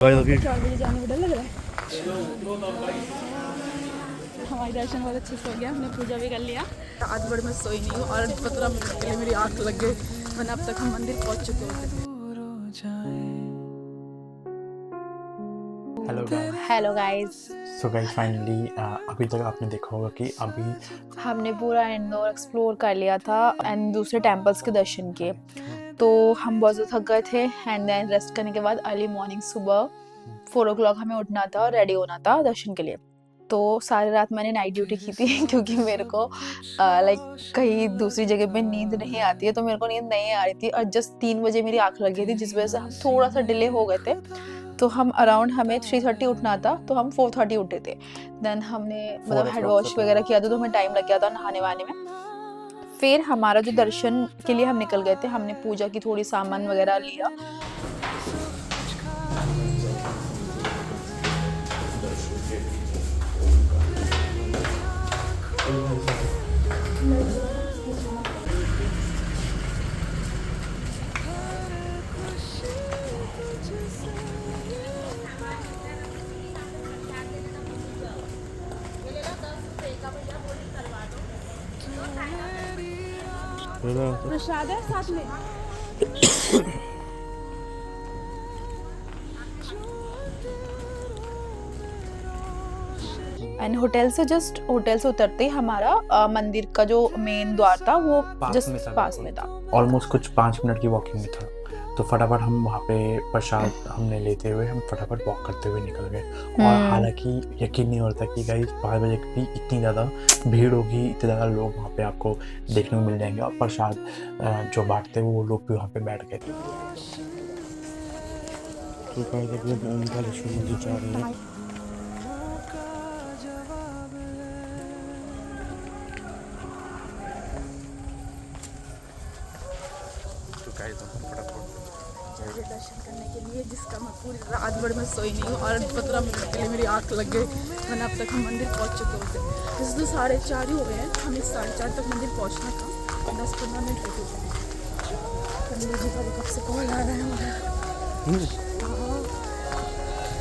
4 बजे जाने में डर लग रहा है। हमारे दर्शन बहुत अच्छे से हो गया, हमने पूजा भी कर लिया। आज बड़े मैं सोई नहीं हूँ और 15 मिनट के लिए मेरी आँख लग गई, वरना अब तक हम मंदिर पहुँच चुके होते। Hello guys. So guys finally अभी तक आपने देखा होगा कि अभी हमने पूरा इंदौर एक्सप्लोर कर लिया था एंड दूसरे टेम्पल्स के दर्शन किए, तो हम बहुत ज़्यादा थक गए थे एंड देन रेस्ट करने के बाद अर्ली मॉर्निंग सुबह 4 o'clock हमें उठना था और रेडी होना था दर्शन के लिए। तो सारी रात मैंने नाइट ड्यूटी की थी क्योंकि मेरे को लाइक कहीं दूसरी जगह पे नींद नहीं आती है, तो मेरे को नींद नहीं आ रही थी और जस्ट 3 बजे मेरी आँख लग गई थी, जिस वजह से हम थोड़ा सा डिले हो गए थे। तो हम अराउंड हमें 3:30 उठना था, तो हम 4:30 उठे थे। देन हमने मतलब हेड वॉश वगैरह किया था, तो हमें टाइम लग गया था नहाने वाने में। फिर हमारा जो दर्शन के लिए हम निकल गए थे, हमने पूजा की थोड़ी सामान वगैरह लिया। प्रसाद है साथ में। एंड होटल से उतरते ही हमारा मंदिर का जो मेन द्वार था वो जस्ट पास में था। ऑलमोस्ट कुछ 5 मिनट की वॉकिंग में था, तो फटाफट हम वहाँ पे प्रसाद हमने लेते हुए हम फटाफट वॉक करते हुए निकल गए। और हालांकि यकीन नहीं होता कि गाइस 5 बजे भी इतनी ज़्यादा भीड़ होगी, इतने ज़्यादा लोग वहाँ पे आपको देखने को मिल जाएंगे और प्रसाद जो बांटते वो लोग भी वहाँ पे बैठ गए। तो ओमकारेश्वर मंदिर जा रहे हैं। जल्दी दर्शन करने के लिए, जिसका मैं पूरी रात भर में सोई नहीं हूँ और 15 मिनट के लिए मेरी आँख लग गई, वरना अब तक हम मंदिर पहुँच चुके होते। जैसे तो 4:30 ही हो गए हैं, हमें 4:30 तक मंदिर पहुँचना था, 10-15 मिनट हो चुके हैं। पंडित जी का भी कब से कॉल आ रहा है मुझे।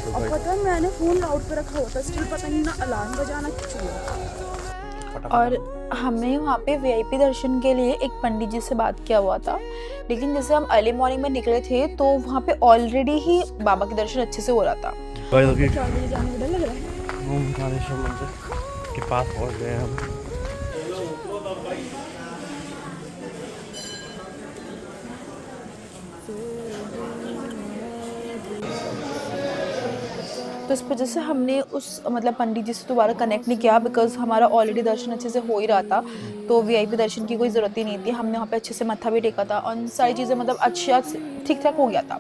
अब पता है मैंने फ़ोन लाउड पे रखा हुआ था, स्टिल पता नहीं ना अलार्म बजाना कुछ हुआ। और हमने वहाँ पे वीआईपी दर्शन के लिए एक पंडित जी से बात किया हुआ था, लेकिन जैसे हम अर्ली मॉर्निंग में निकले थे तो वहाँ पे ऑलरेडी ही बाबा के दर्शन अच्छे से हो रहा था। 4 बजे जाने में डर लग रहा है। ओमकारेश्वर मंदिर के पास पहुँच गए हम। तो इस वजह से हमने उस मतलब पंडित जी से दोबारा कनेक्ट नहीं किया, बिकॉज हमारा ऑलरेडी दर्शन अच्छे से हो ही रहा था, तो वीआईपी दर्शन की कोई ज़रूरत ही नहीं थी। हमने वहाँ पे अच्छे से मत्था भी टेका था और सारी चीज़ें मतलब अच्छा ठीक ठाक हो गया था।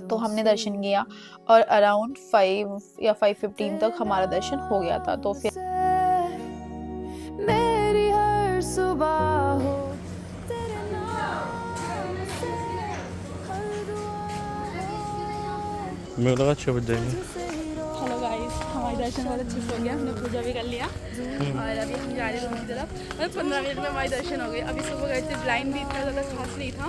तो हमने दर्शन किया और अराउंड 5 या 5:15 तक हमारा दर्शन हो गया था। तो फिर मेरे लगा 6 बज जाएंगे। हेलो गाइस, हमारे दर्शन बहुत अच्छे से हो गया, हमने पूजा भी कर लिया और अभी हम जा रहे हैं रूम की तरफ। मतलब 15 मिनट में हमारे दर्शन हो गए। अभी सुबह गए थे, ब्लाइंड भी इतना ज़्यादा खास नहीं था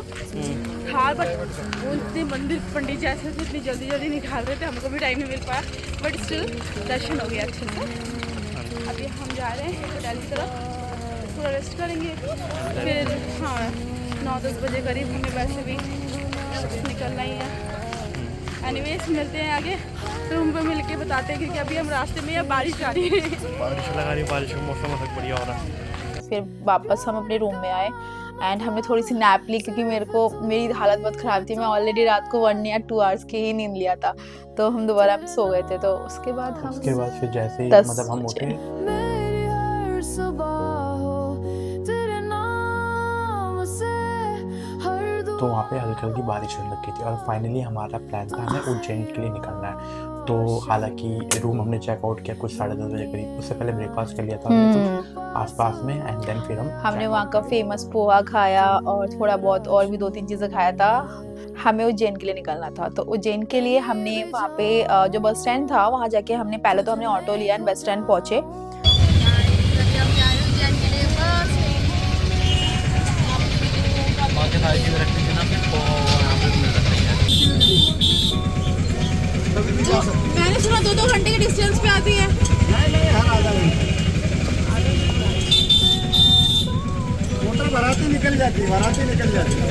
बट वो इतने मंदिर पंडित जैसे थे, इतनी जल्दी निकाल रहे थे, हमको भी टाइम नहीं मिल पाया, बट स्टिल दर्शन हो गया अच्छे से। अभी हम जा रहे हैं होटल की तरफ, थोड़ा रेस्ट करेंगे, फिर हाँ 9-10 बजे करीब हमें वैसे भी निकलना ही है। एनीवेज मिलते हैं आगे रूम पे मिलके बताते हैं, क्योंकि अभी हम रास्ते में या बारिश आ रही है। बारिश लगा रही है, बारिश का मौसम बहुत बढ़िया हो रहा है। फिर वापस हम अपने रूम में आए एंड हमने थोड़ी सी नैप ली, क्योंकि मेरी हालत बहुत ख़राब थी। मैं ऑलरेडी रात को 1 या 2 आवर्स की ही नींद लिया था, तो हम दोबारा सो गए थे। तो उसके बाद फिर जैसे ही 10 मतलब हम उठे तो वहाँ पे हल्की हल्की बारिश होने लगी थी और फाइनली हमारा प्लान था हमें उज्जैन के लिए निकलना है। तो हालांकि रूम हमने चेकआउट किया कुछ 10:30 बजे करीब, उससे पहले ब्रेकफास्ट कर लिया था हमने कुछ आसपास में एंड देन फिर हमने वहाँ का फेमस पोहा खाया और थोड़ा बहुत और भी 2-3 चीज़ें खाया था। हमें उज्जैन के लिए निकलना था, तो उज्जैन के लिए हमने वहाँ पे जो बस स्टैंड था वहाँ जाके हमने पहले तो हमने ऑटो लिया एंड बस स्टैंड पहुँचे। हम जा रहे हैं उज्जैन के लिए। निकल जाती है, बाराती निकल जाती है।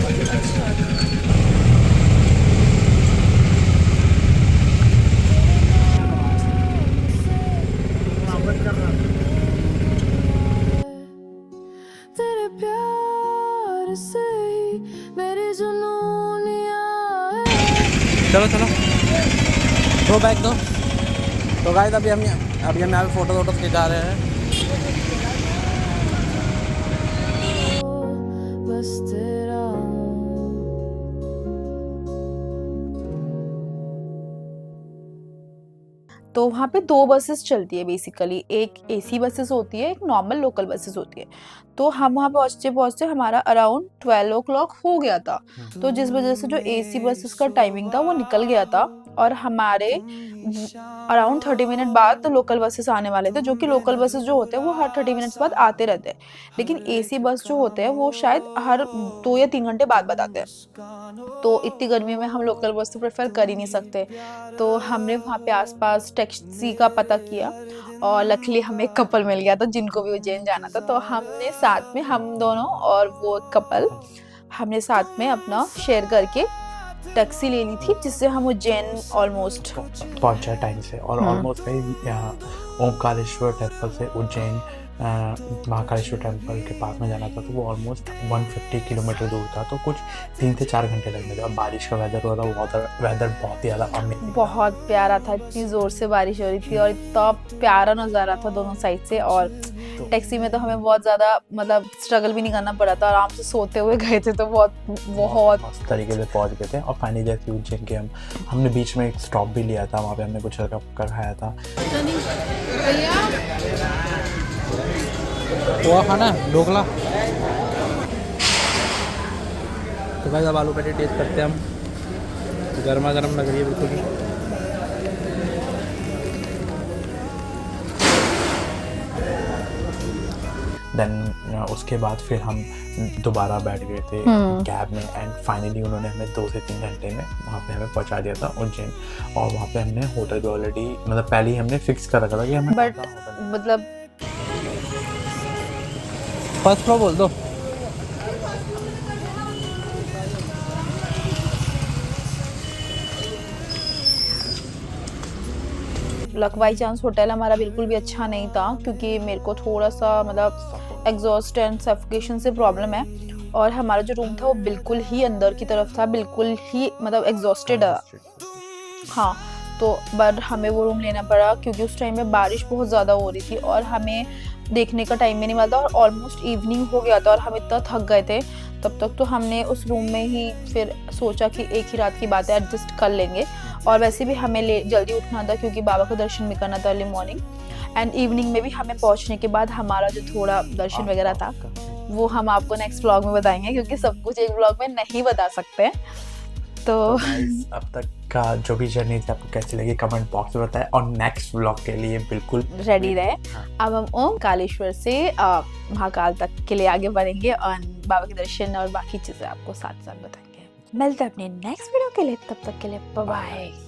तेरे प्यार से ही मेरी जुनूनिया है। चलो चलो दो बैग दो। तो गाइस अभी हम यहाँ पे फोटो वोटो खिंचा रहे हैं। बस तेरा तो वहाँ पे 2 बसेस चलती है बेसिकली, एक एसी बसेस होती है, एक नॉर्मल लोकल बसेस होती है। तो हम वहाँ पहुँचते हमारा अराउंड 12 ओ क्लॉक हो गया था। तो जिस वजह से जो एसी बसेस का टाइमिंग था वो निकल गया था और हमारे अराउंड 30 मिनट बाद लोकल बसेस आने वाले थे, जो कि लोकल बसेस जो होते हैं वो हर 30 मिनट्स बाद आते रहते हैं, लेकिन एसी बस जो होते हैं वो शायद हर 2 या 3 घंटे बाद आते हैं। तो इतनी गर्मी में हम लोकल बस तो प्रेफर कर ही नहीं सकते, तो हमने वहाँ पे आसपास टैक्सी का पता किया और लकीली हमें एक कपल मिल गया था जिनको भी उज्जैन जाना था। तो हमने साथ में, हम दोनों और वो कपल, हमने साथ में अपना शेयर करके टैक्सी ले ली थी, जिससे हम उज्जैन ऑलमोस्ट पहुंच जाए टाइम से। और ऑलमोस्ट यहाँ ओमकारेश्वर टेम्पल से उज्जैन महाकालेश्वर टेम्पल के पास में जाना था, तो वो ऑलमोस्ट 150 किलोमीटर दूर था, तो कुछ 3 से 4 घंटे लगने थे। और बारिश का वेदर हुआ था, वेदर बहुत ही ज़्यादा अमेजिंग, बहुत प्यारा था, इतनी ज़ोर से बारिश हो रही थी और इतना प्यारा नज़ारा था दोनों साइड से। और टैक्सी में तो हमें बहुत ज़्यादा मतलब स्ट्रगल भी नहीं करना पड़ा था, आराम से सोते हुए गए थे, तो बहुत मस्त तरीके से पहुंच गए थे। और फाइनली जैसे उज्जैन के हमने बीच में एक स्टॉप भी लिया था, वहाँ पे हमने कुछ हल्का फुल्का खाया था। पोहा खाना है, ढोकला। तो भाई अब आलू पैटी टेस्ट करते हैं हम। गर्मा गर्म लग रही है बिल्कुल ही। देन उसके बाद फिर हम दोबारा बैठ गए थे कैब में एंड फाइनली उन्होंने हमें 2 से 3 घंटे में वहाँ पे हमें पहुँचा दिया था उज्जैन। और वहाँ पे हमने होटल भी ऑलरेडी मतलब पहले ही हमने फिक्स कर रखा था कि हमें बट मतलब फर्स्ट फ्लोर बोल दो। लक बाई चांस होटल हमारा बिल्कुल भी अच्छा नहीं था, क्योंकि मेरे को थोड़ा सा मतलब एग्जॉस्ट एंड सफोकेशन से प्रॉब्लम है, और हमारा जो रूम था वो बिल्कुल ही अंदर की तरफ था, बिल्कुल ही मतलब एग्जॉस्टेड। हाँ, तो बट हमें वो रूम लेना पड़ा क्योंकि उस टाइम में बारिश बहुत ज़्यादा हो रही थी और हमें देखने का टाइम भी नहीं मिलता और ऑलमोस्ट इवनिंग हो गया था और हम इतना थक गए थे तब तक। तो हमने उस रूम में ही फिर सोचा कि एक ही रात की बात है, एडजस्ट कर लेंगे। और वैसे भी हमें जल्दी उठना था क्योंकि बाबा का दर्शन भी करना था अर्ली मॉर्निंग, एंड इवनिंग में भी हमें पहुंचने के बाद हमारा जो थोड़ा दर्शन वगैरह था वो हम आपको नेक्स्ट व्लॉग में बताएंगे, क्योंकि सब कुछ एक व्लॉग में नहीं बता सकते। तो अब तक का जो भी जर्नी थी आपको कैसी लगी कमेंट बॉक्स में बताएं, और नेक्स्ट व्लॉग के लिए बिल्कुल रेडी रहे। अब हम ओमकारेश्वर से महाकाल तक के लिए आगे बढ़ेंगे और बाबा के दर्शन और बाकी चीजें आपको साथ साथ बताएंगे। मिलते हैं अपने नेक्स्ट वीडियो के लिए, तब तक के लिए बाय बाय।